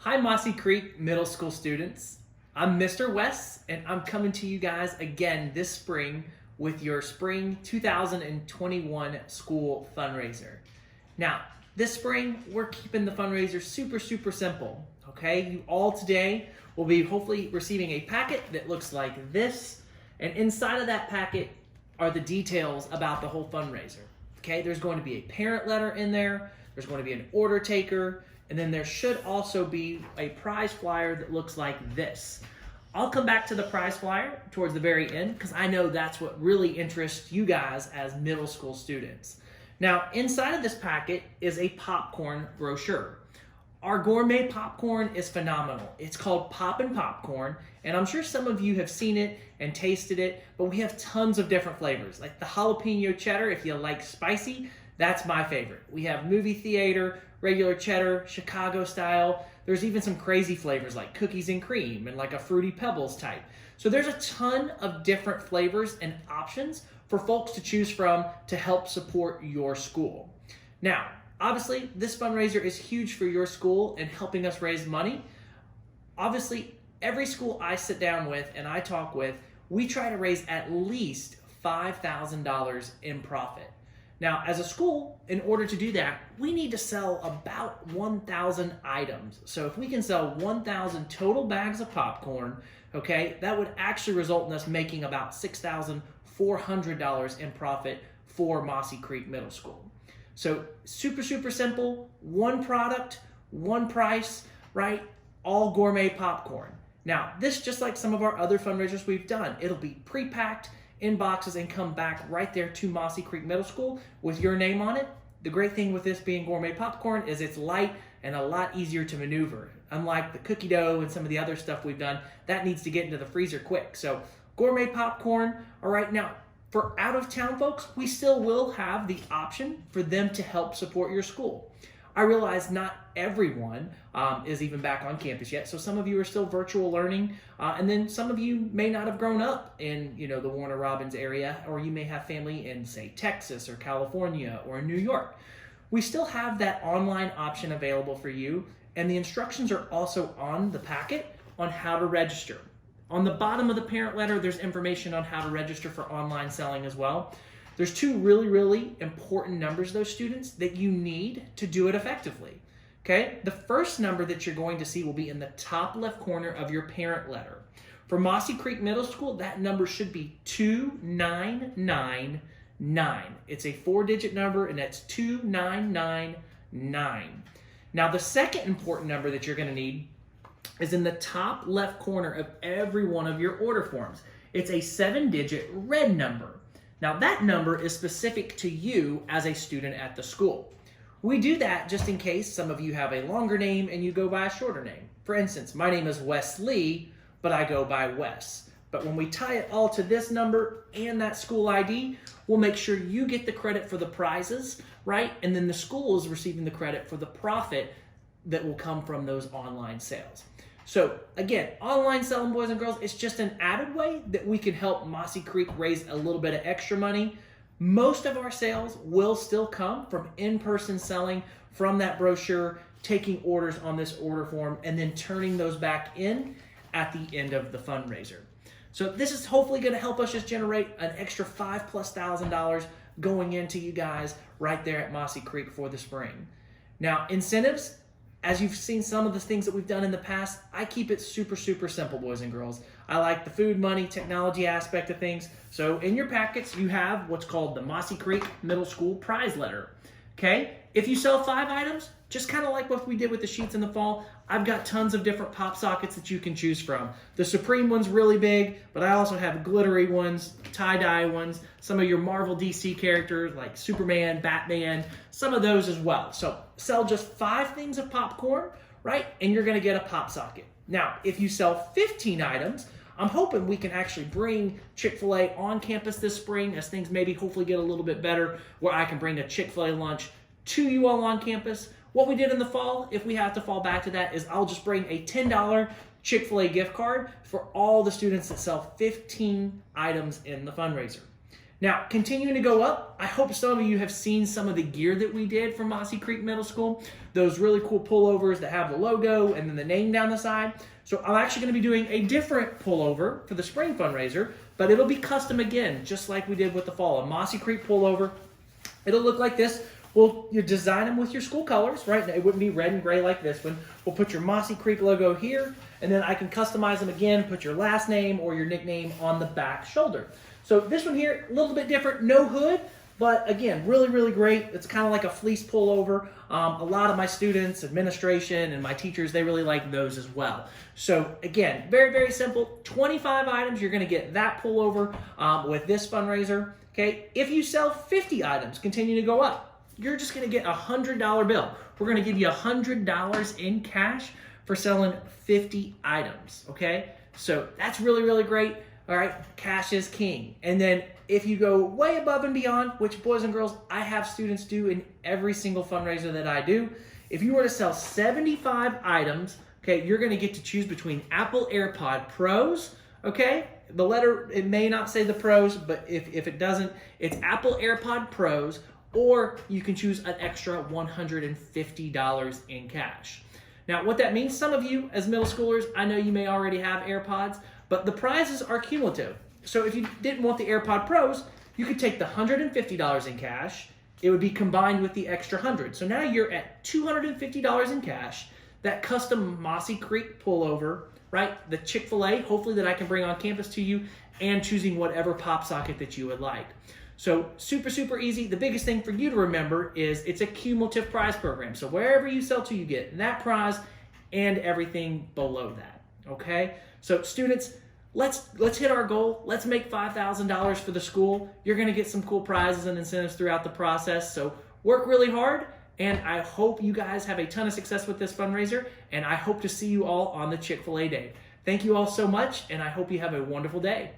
Hi Mossy Creek Middle School students. I'm Mr. West and I'm coming to you guys again this spring with your spring 2021 school fundraiser. Now, this spring we're keeping the fundraiser super simple, okay? You all today will be hopefully receiving a packet that looks like this, and inside of that packet are the details about the whole fundraiser. Okay, there's going to be a parent letter in there, there's going to be an order taker, and then there should also be a prize flyer that looks like this. I'll come back to the prize flyer towards the very end because I know that's what really interests you guys as middle school students. Now, inside of this packet is a popcorn brochure. Our gourmet popcorn is phenomenal. It's called Poppin' Popcorn, and I'm sure some of you have seen it and tasted it, but we have tons of different flavors. Like the jalapeno cheddar, if you like spicy, that's my favorite. We have movie theater, regular cheddar, Chicago style. There's even some crazy flavors like cookies and cream and like a Fruity Pebbles type. So there's a ton of different flavors and options for folks to choose from to help support your school. Now, obviously, this fundraiser is huge for your school and helping us raise money. Obviously, every school I sit down with and I talk with, we try to raise at least $5,000 in profit. Now, as a school, in order to do that, we need to sell about 1,000 items. So if we can sell 1,000 total bags of popcorn, okay, that would actually result in us making about $6,400 in profit for Mossy Creek Middle School. So super simple, one product, one price, right? All gourmet popcorn. Now, this, just like some of our other fundraisers we've done, it'll be pre-packed in boxes and come back right there to Mossy Creek Middle School with your name on it. The great thing with this being gourmet popcorn is it's light and a lot easier to maneuver. Unlike the cookie dough and some of the other stuff we've done, that needs to get into the freezer quick. So gourmet popcorn, all right, now, for out-of-town folks, we still will have the option for them to help support your school. I realize not everyone is even back on campus yet, so some of you are still virtual learning, and then some of you may not have grown up in the Warner Robins area, or you may have family in, say, Texas or California or New York. We still have that online option available for you, and the instructions are also on the packet on how to register. On the bottom of the parent letter, there's information on how to register for online selling as well. There's two really important numbers, though, students, that you need to do it effectively. Okay? The first number that you're going to see will be in the top left corner of your parent letter. For Mossy Creek Middle School, that number should be 2999. It's a 4-digit number, and that's 2999. Now, the second important number that you're going to need is in the top left corner of every one of your order forms. It's a 7-digit red number. Now, that number is specific to you as a student at the school. We do that just in case some of you have a longer name and you go by a shorter name. For instance, my name is Wesley, but I go by Wes. But when we tie it all to this number and that school ID, we'll make sure you get the credit for the prizes, right? And then the school is receiving the credit for the profit that will come from those online sales. So again, online selling, boys and girls, it's just an added way that we can help Mossy Creek raise a little bit of extra money. Most of our sales will still come from in-person selling from that brochure, taking orders on this order form, and then turning those back in at the end of the fundraiser. So this is hopefully going to help us just generate an extra $5,000+ going into you guys right there at Mossy Creek for the spring. Now, incentives, as you've seen some of the things that we've done in the past, I keep it super simple, boys and girls. I like the food, money, technology aspect of things. So in your packets, you have what's called the Mossy Creek Middle School prize letter. Okay? If you sell 5 items, just kind of like what we did with the sheets in the fall, I've got tons of different pop sockets that you can choose from. The Supreme one's really big, but I also have glittery ones, tie-dye ones, some of your Marvel DC characters like Superman, Batman, some of those as well. So sell just 5 things of popcorn, right? And you're going to get a pop socket. Now, if you sell 15 items, I'm hoping we can actually bring Chick-fil-A on campus this spring as things maybe hopefully get a little bit better, where I can bring a Chick-fil-A lunch to you all on campus. What we did in the fall, if we have to fall back to that, is I'll just bring a $10 Chick-fil-A gift card for all the students that sell 15 items in the fundraiser. Now, continuing to go up, I hope some of you have seen some of the gear that we did for Mossy Creek Middle School. Those really cool pullovers that have the logo and then the name down the side. So I'm actually going to be doing a different pullover for the spring fundraiser, but it'll be custom again, just like we did with the fall. A Mossy Creek pullover. It'll look like this. Well, you design them with your school colors, right? It wouldn't be red and gray like this one. We'll put your Mossy Creek logo here, and then I can customize them again, put your last name or your nickname on the back shoulder. So this one here, a little bit different, no hood, but again, really, really great. It's kind of like a fleece pullover. A lot of my students, administration, and my teachers, they really like those as well. So again, very, very simple. 25 items, you're gonna get that pullover with this fundraiser, okay? If you sell 50 items, continue to go up. You're just gonna get a $100 bill. We're gonna give you $100 in cash for selling 50 items, okay? So that's really, really great. All right, cash is king. And then if you go way above and beyond, which boys and girls, I have students do in every single fundraiser that I do. If you were to sell 75 items, okay, you're gonna get to choose between Apple AirPod Pros, okay? The letter, it may not say the Pros, but if it doesn't, it's Apple AirPod Pros, or you can choose an extra $150 in cash. Now, what that means, some of you as middle schoolers, I know you may already have AirPods, but the prizes are cumulative. So if you didn't want the AirPod Pros, you could take the $150 in cash. It would be combined with the extra 100. So now you're at $250 in cash, that custom Mossy Creek pullover, right? The Chick-fil-A, hopefully that I can bring on campus to you, and choosing whatever pop socket that you would like. So super, super easy. The biggest thing for you to remember is it's a cumulative prize program. So wherever you sell to, you get that prize and everything below that, okay? So students, let's hit our goal. Let's make $5,000 for the school. You're gonna get some cool prizes and incentives throughout the process. So work really hard, and I hope you guys have a ton of success with this fundraiser, and I hope to see you all on the Chick-fil-A day. Thank you all so much, and I hope you have a wonderful day.